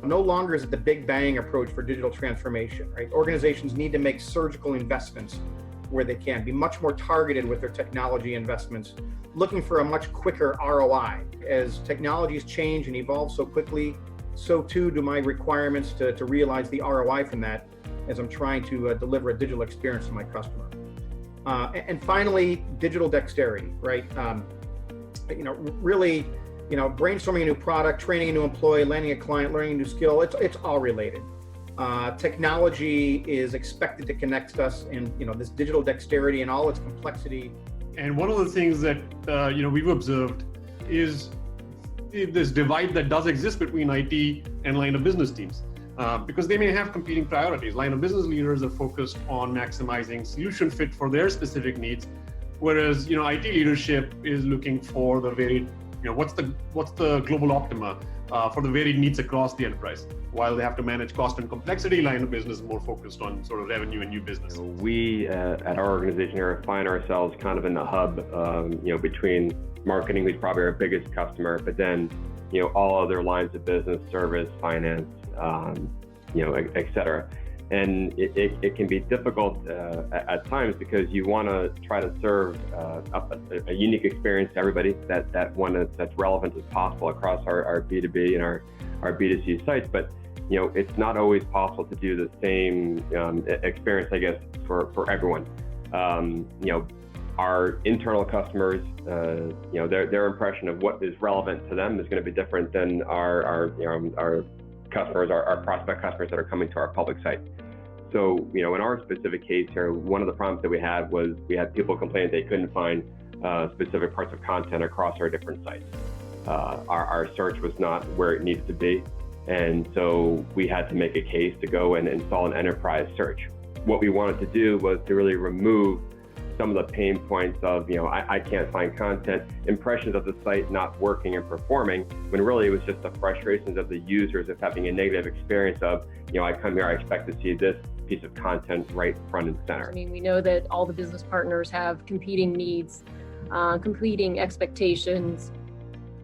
No longer is it the big bang approach for digital transformation, right? Organizations need to make surgical investments where they can, be much more targeted with their technology investments, looking for a much quicker ROI. As technologies change and evolve so quickly, so too do my requirements to realize the ROI from that as I'm trying to deliver a digital experience to my customer. And finally, digital dexterity, right? Really, brainstorming a new product, training a new employee, landing a client, learning a new skill, it's all related. Technology is expected to connect us, and this digital dexterity and all its complexity. And one of the things that we've observed is this divide that does exist between IT and line of business teams, because they may have competing priorities. Line of business leaders are focused on maximizing solution fit for their specific needs, whereas IT leadership is looking for the varied, what's the global optima for the varied needs across the enterprise. While they have to manage cost and complexity, line of business is more focused on sort of revenue and new business. We at our organization here find ourselves kind of in the hub, between marketing, who's probably our biggest customer, but then all other lines of business, service, finance, et cetera. And it can be difficult at times because you want to try to serve a unique experience to everybody, that one that's relevant as possible across our B2B and our B2C sites. But it's not always possible to do the same experience, I guess, for everyone. Our internal customers, their impression of what is relevant to them is going to be different than our customers, our prospect customers that are coming to our public site. So, in our specific case here, one of the problems that we had was we had people complaining they couldn't find specific parts of content across our different sites. Our search was not where it needed to be. And so we had to make a case to go and install an enterprise search. What we wanted to do was to really remove some of the pain points of, I can't find content, impressions of the site not working and performing, when really it was just the frustrations of the users of having a negative experience of, I come here, I expect to see this piece of content right front and center. We know that all the business partners have competing needs, competing expectations,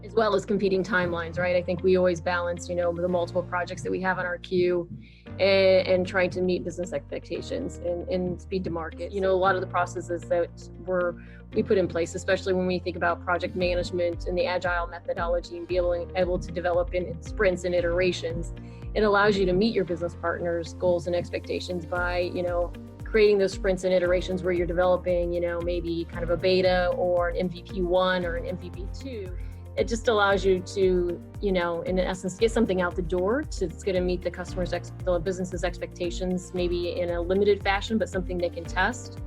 as well as competing timelines, right? I think we always balance, the multiple projects that we have on our queue and trying to meet business expectations and speed to market. A lot of the processes that we put in place, especially when we think about project management and the agile methodology and be able to develop in sprints and iterations, it allows you to meet your business partners' goals and expectations by, creating those sprints and iterations where you're developing, maybe kind of a beta or an MVP 1 or an MVP 2. It just allows you to, in essence, get something out the door that's going to meet the business's expectations, maybe in a limited fashion, but something they can test.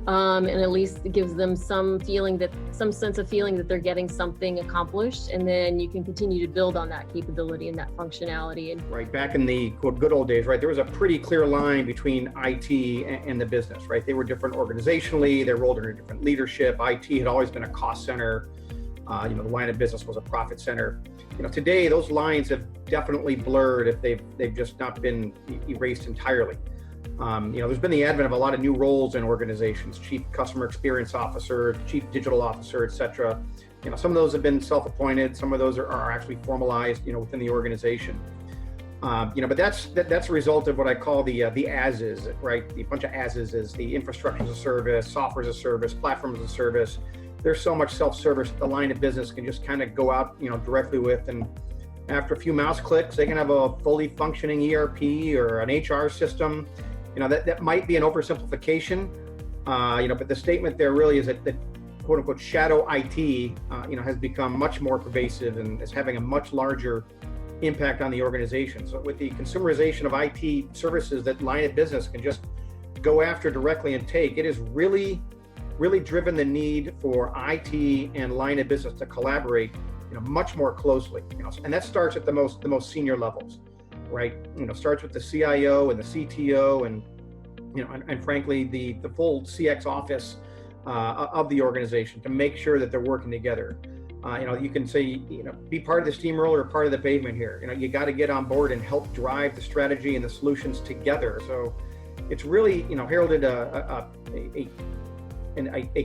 And at least it gives them some sense of feeling that they're getting something accomplished, and then you can continue to build on that capability and that functionality. Right, back in the quote good old days, right, there was a pretty clear line between IT and the business, right? They were different organizationally, they rolled under different leadership. IT had always been a cost center. The line of business was a profit center. Today those lines have definitely blurred if they've just not been erased entirely. There's been the advent of a lot of new roles in organizations: chief customer experience officer, chief digital officer, et cetera. Some of those have been self-appointed, some of those are actually formalized, within the organization. But that's a result of what I call the as-is, right? The bunch of as-is is the infrastructure as a service, software as a service, platform as a service. There's so much self-service the line of business can just kind of go out, directly with, and after a few mouse clicks, they can have a fully functioning ERP or an HR system. That might be an oversimplification, but the statement there really is that quote unquote shadow IT, has become much more pervasive and is having a much larger impact on the organization. So with the consumerization of IT services that line of business can just go after directly and take, it is really driven the need for IT and line of business to collaborate, much more closely. And that starts at the most senior levels, right? Starts with the CIO and the CTO and and frankly the full CX office of the organization to make sure that they're working together. You can say, be part of the steamroller or part of the pavement here. You got to get on board and help drive the strategy and the solutions together. So it's really, heralded a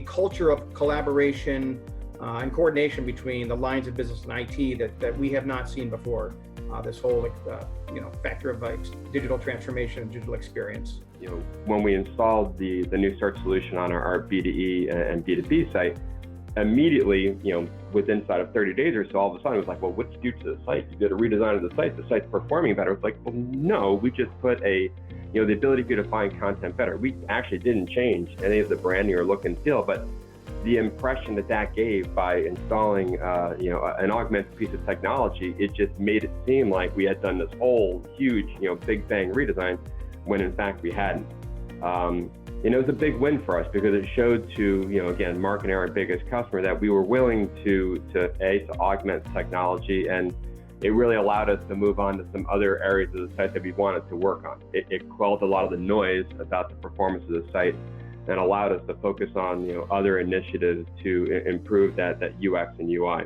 culture of collaboration, and coordination between the lines of business and IT that we have not seen before. This whole factor of digital transformation and digital experience. When we installed the new search solution on our B2E and B2B site, immediately, within inside of 30 days or so, all of a sudden it was like, well, what's due to the site? You did a redesign of the site. The site's performing better. It's like, well, no, we just put the ability for you to find content better. We actually didn't change any of the branding or look and feel, but the impression that gave by installing, an augmented piece of technology, it just made it seem like we had done this whole huge, big bang redesign, when in fact we hadn't. It was a big win for us because it showed to, again, Mark and our biggest customer, that we were willing to augment technology, and it really allowed us to move on to some other areas of the site that we wanted to work on. It quelled a lot of the noise about the performance of the site and allowed us to focus on, other initiatives to improve that UX and UI.